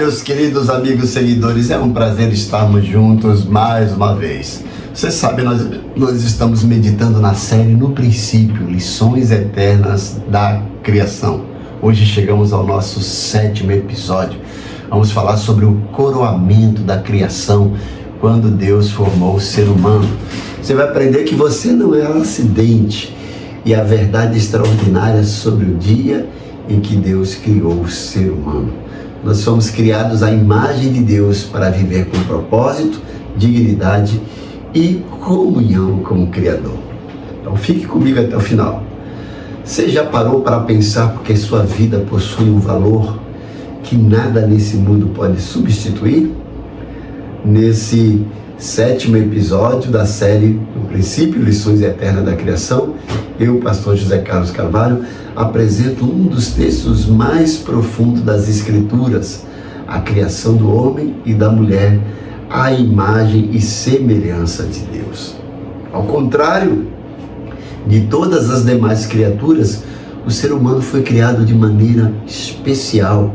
meus queridos amigos seguidores, é um prazer estarmos juntos mais uma vez. Você sabe, nós estamos meditando na série No Princípio, Lições Eternas da Criação. Hoje chegamos ao nosso 7º episódio. Vamos falar sobre o coroamento da criação, quando Deus formou o ser humano. Você vai aprender que você não é um acidente e a verdade extraordinária sobre o dia em que Deus criou o ser humano. Nós fomos criados à imagem de Deus para viver com propósito, dignidade e comunhão com o Criador. Então fique comigo até o final. Você já parou para pensar porque sua vida possui um valor que nada nesse mundo pode substituir? Nesse 7º episódio da série No Princípio, Lições Eternas da Criação, eu, pastor José Carlos Carvalho, apresento um dos textos mais profundos das Escrituras, a criação do homem e da mulher, à imagem e semelhança de Deus. Ao contrário de todas as demais criaturas, o ser humano foi criado de maneira especial,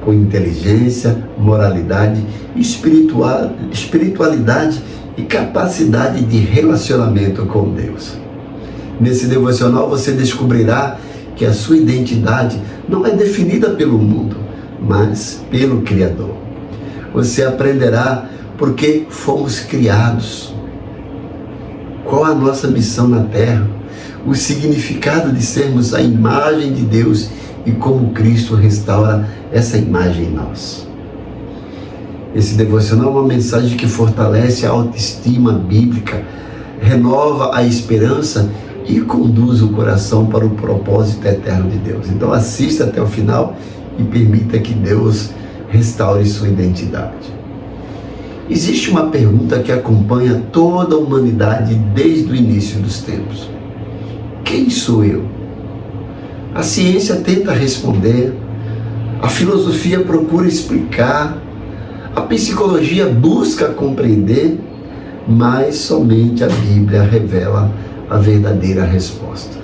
com inteligência, moralidade, espiritualidade e capacidade de relacionamento com Deus. Nesse devocional você descobrirá que a sua identidade não é definida pelo mundo, mas pelo Criador. Você aprenderá por que fomos criados, qual a nossa missão na Terra, o significado de sermos a imagem de Deus e como Cristo restaura essa imagem em nós. Esse devocional é uma mensagem que fortalece a autoestima bíblica, renova a esperança e conduz o coração para o propósito eterno de Deus. Então assista até o final e permita que Deus restaure sua identidade. Existe uma pergunta que acompanha toda a humanidade desde o início dos tempos. Quem sou eu? A ciência tenta responder, a filosofia procura explicar, a psicologia busca compreender, mas somente a Bíblia revela a verdadeira resposta.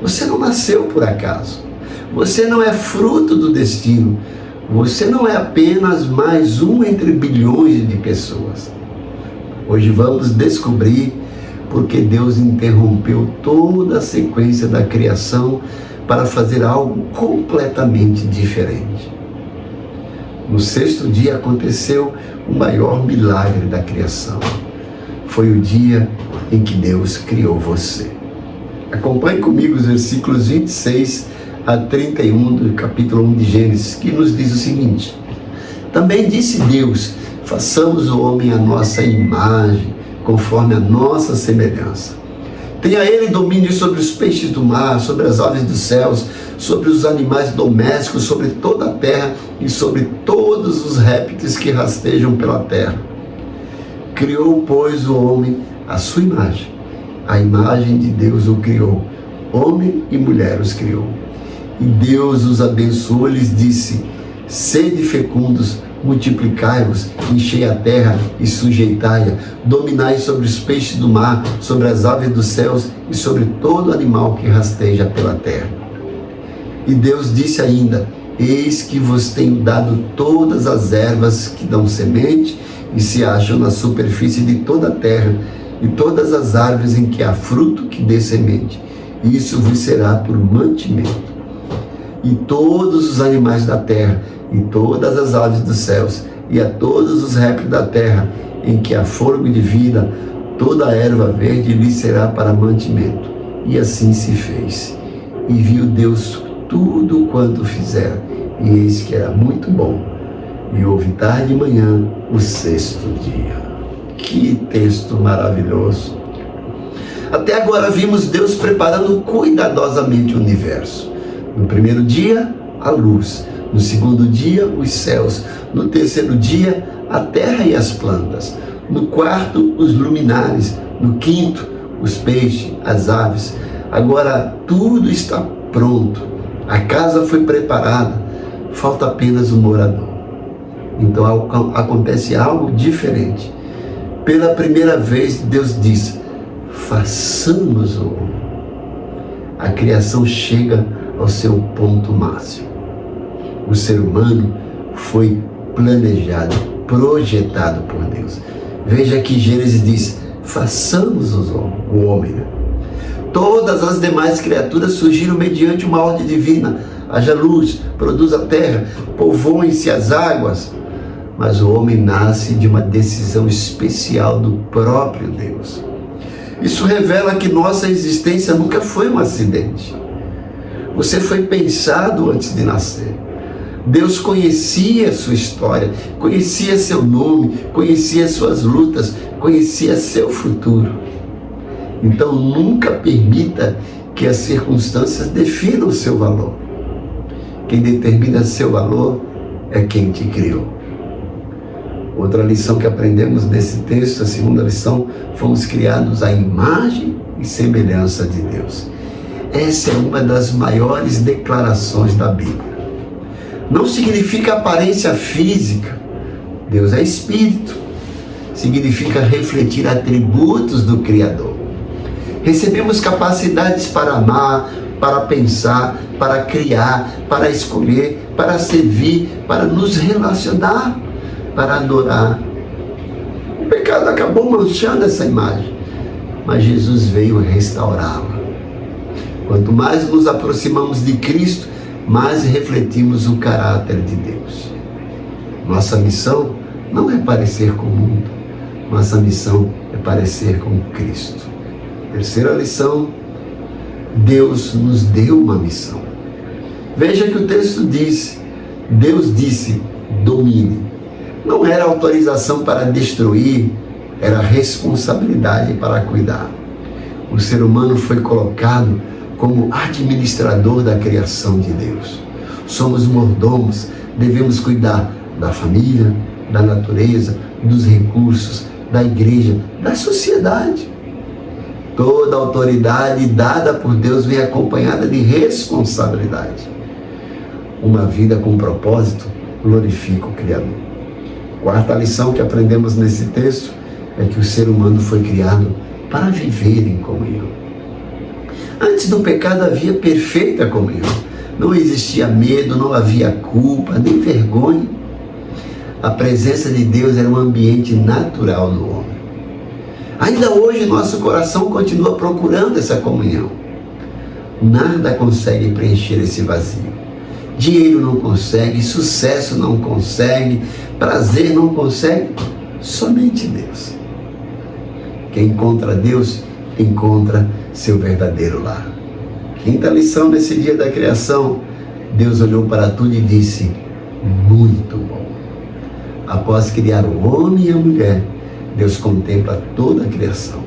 Você não nasceu por acaso, você não é fruto do destino, você não é apenas mais um entre bilhões de pessoas. Hoje vamos descobrir porque Deus interrompeu toda a sequência da criação para fazer algo completamente diferente. No 6º dia aconteceu o maior milagre da criação. Foi o dia em que Deus criou você. Acompanhe comigo os versículos 26 a 31 do capítulo 1 de Gênesis, que nos diz o seguinte: Também disse Deus, façamos o homem à nossa imagem, conforme a nossa semelhança. Tenha ele domínio sobre os peixes do mar, sobre as aves dos céus, sobre os animais domésticos, sobre toda a terra e sobre todos os répteis que rastejam pela terra. Criou, pois, o homem à sua imagem. A imagem de Deus o criou. Homem e mulher os criou. E Deus os abençoou e lhes disse: Sede fecundos, multiplicai-vos, enchei a terra e sujeitai-a, dominai sobre os peixes do mar, sobre as aves dos céus e sobre todo animal que rasteja pela terra. E Deus disse ainda: Eis que vos tenho dado todas as ervas que dão semente e se acham na superfície de toda a terra, e todas as árvores em que há fruto que dê semente. Isso vos será por mantimento. E todos os animais da terra, e todas as aves dos céus, e a todos os répteis da terra, em que há fôlego de vida, toda a erva verde lhe será para mantimento. E assim se fez. E viu Deus tudo quanto fizera, e eis que era muito bom. E houve tarde e manhã o 6º dia. Que texto maravilhoso! Até agora vimos Deus preparando cuidadosamente o universo. No 1º dia, a luz. No 2º dia, os céus. No 3º dia, a terra e as plantas. No 4º, os luminares. No 5º, os peixes, as aves. Agora tudo está pronto. A casa foi preparada. Falta apenas o morador. Então acontece algo diferente. Pela primeira vez, Deus diz: façamos o homem. A criação chega ao seu ponto máximo. O ser humano foi planejado, projetado por Deus. Veja que Gênesis diz: façamos o homem. Todas as demais criaturas surgiram mediante uma ordem divina. Haja luz, produz a terra, povoem-se as águas. Mas o homem nasce de uma decisão especial do próprio Deus. Isso revela que nossa existência nunca foi um acidente. Você foi pensado antes de nascer. Deus conhecia a sua história, conhecia seu nome, conhecia suas lutas, conhecia seu futuro. Então nunca permita que as circunstâncias definam o seu valor. Quem determina seu valor é quem te criou. Outra lição que aprendemos nesse texto, a segunda lição: fomos criados à imagem e semelhança de Deus. Essa é uma das maiores declarações da Bíblia. Não significa aparência física. Deus é espírito. Significa refletir atributos do Criador. Recebemos capacidades para amar, para pensar, para criar, para escolher, para servir, para nos relacionar, para adorar. O pecado acabou manchando essa imagem, mas Jesus veio restaurá-la. Quanto mais nos aproximamos de Cristo, mais refletimos o caráter de Deus. Nossa missão não é parecer com o mundo, nossa missão é parecer com Cristo. Terceira lição: Deus nos deu uma missão. Veja que o texto diz: Deus disse, domine. Não era autorização para destruir, era responsabilidade para cuidar. O ser humano foi colocado como administrador da criação de Deus. Somos mordomos, devemos cuidar da família, da natureza, dos recursos, da igreja, da sociedade. Toda autoridade dada por Deus vem acompanhada de responsabilidade. Uma vida com propósito glorifica o Criador. Quarta lição que aprendemos nesse texto é que o ser humano foi criado para viver em comunhão. Antes do pecado havia perfeita comunhão. Não existia medo, não havia culpa, nem vergonha. A presença de Deus era um ambiente natural no homem. Ainda hoje nosso coração continua procurando essa comunhão. Nada consegue preencher esse vazio. Dinheiro não consegue, sucesso não consegue, prazer não consegue, somente Deus. Quem encontra Deus, encontra seu verdadeiro lar. Quinta lição nesse dia da criação: Deus olhou para tudo e disse, muito bom. Após criar o homem e a mulher, Deus contempla toda a criação.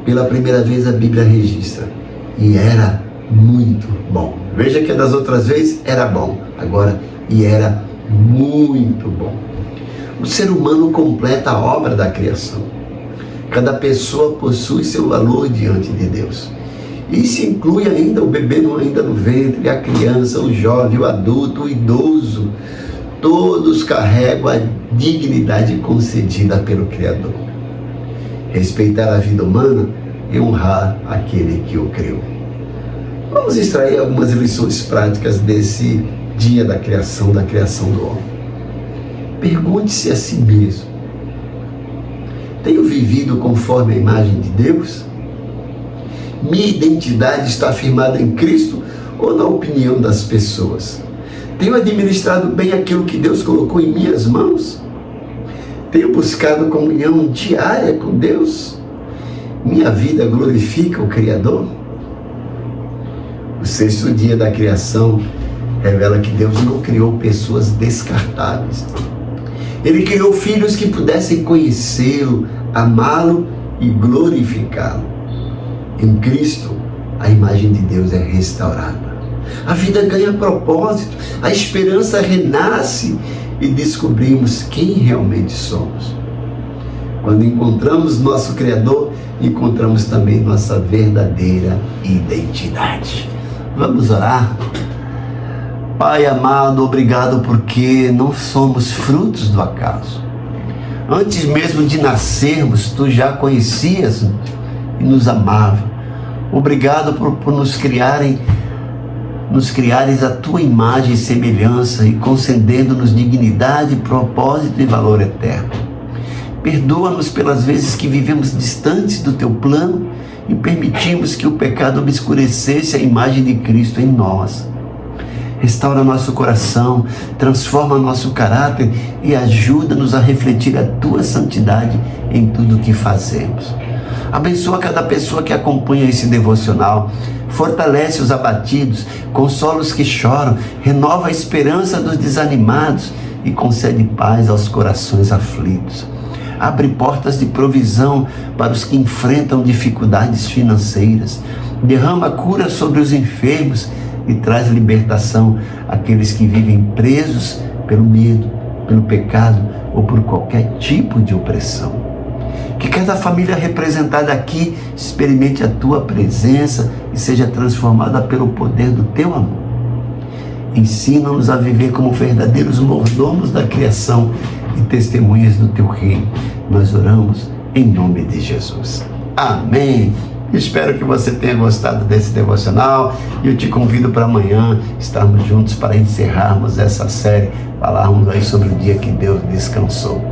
Pela primeira vez a Bíblia registra, e era muito bom. Veja que das outras vezes era bom, agora, e era muito bom. O ser humano completa a obra da criação. Cada pessoa possui seu valor diante de Deus. Isso inclui ainda o bebê ainda no ventre, a criança, o jovem, o adulto, o idoso. Todos carregam a dignidade concedida pelo Criador. Respeitar a vida humana e honrar aquele que o criou. Vamos extrair algumas lições práticas desse dia da criação do homem. Pergunte-se a si mesmo: tenho vivido conforme a imagem de Deus? Minha identidade está firmada em Cristo ou na opinião das pessoas? Tenho administrado bem aquilo que Deus colocou em minhas mãos? Tenho buscado comunhão diária com Deus? Minha vida glorifica o Criador? O sexto dia da criação revela que Deus não criou pessoas descartáveis. Ele criou filhos que pudessem conhecê-lo, amá-lo e glorificá-lo. Em Cristo, a imagem de Deus é restaurada. A vida ganha propósito, a esperança renasce e descobrimos quem realmente somos. Quando encontramos nosso Criador, encontramos também nossa verdadeira identidade. Vamos orar? Pai amado, obrigado porque não somos frutos do acaso. Antes mesmo de nascermos, Tu já conhecias e nos amava. Obrigado por nos criarem nos criares a tua imagem e semelhança e concedendo-nos dignidade, propósito e valor eterno. Perdoa-nos pelas vezes que vivemos distantes do teu plano e permitimos que o pecado obscurecesse a imagem de Cristo em nós. Restaura nosso coração, transforma nosso caráter e ajuda-nos a refletir a tua santidade em tudo o que fazemos. Abençoa cada pessoa que acompanha esse devocional, fortalece os abatidos, consola os que choram, renova a esperança dos desanimados e concede paz aos corações aflitos. Abre portas de provisão para os que enfrentam dificuldades financeiras, derrama cura sobre os enfermos e traz libertação àqueles que vivem presos pelo medo, pelo pecado ou por qualquer tipo de opressão. Que cada família representada aqui experimente a tua presença e seja transformada pelo poder do teu amor. Ensina-nos a viver como verdadeiros mordomos da criação e testemunhas do teu reino. Nós oramos em nome de Jesus. Amém. Espero que você tenha gostado desse devocional e eu te convido para amanhã estarmos juntos para encerrarmos essa série, falarmos aí sobre o dia que Deus descansou.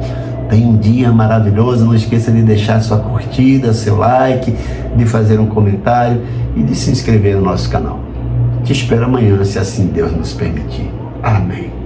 Tenha um dia maravilhoso, não esqueça de deixar sua curtida, seu like, de fazer um comentário e de se inscrever no nosso canal. Te espero amanhã, se assim Deus nos permitir. Amém.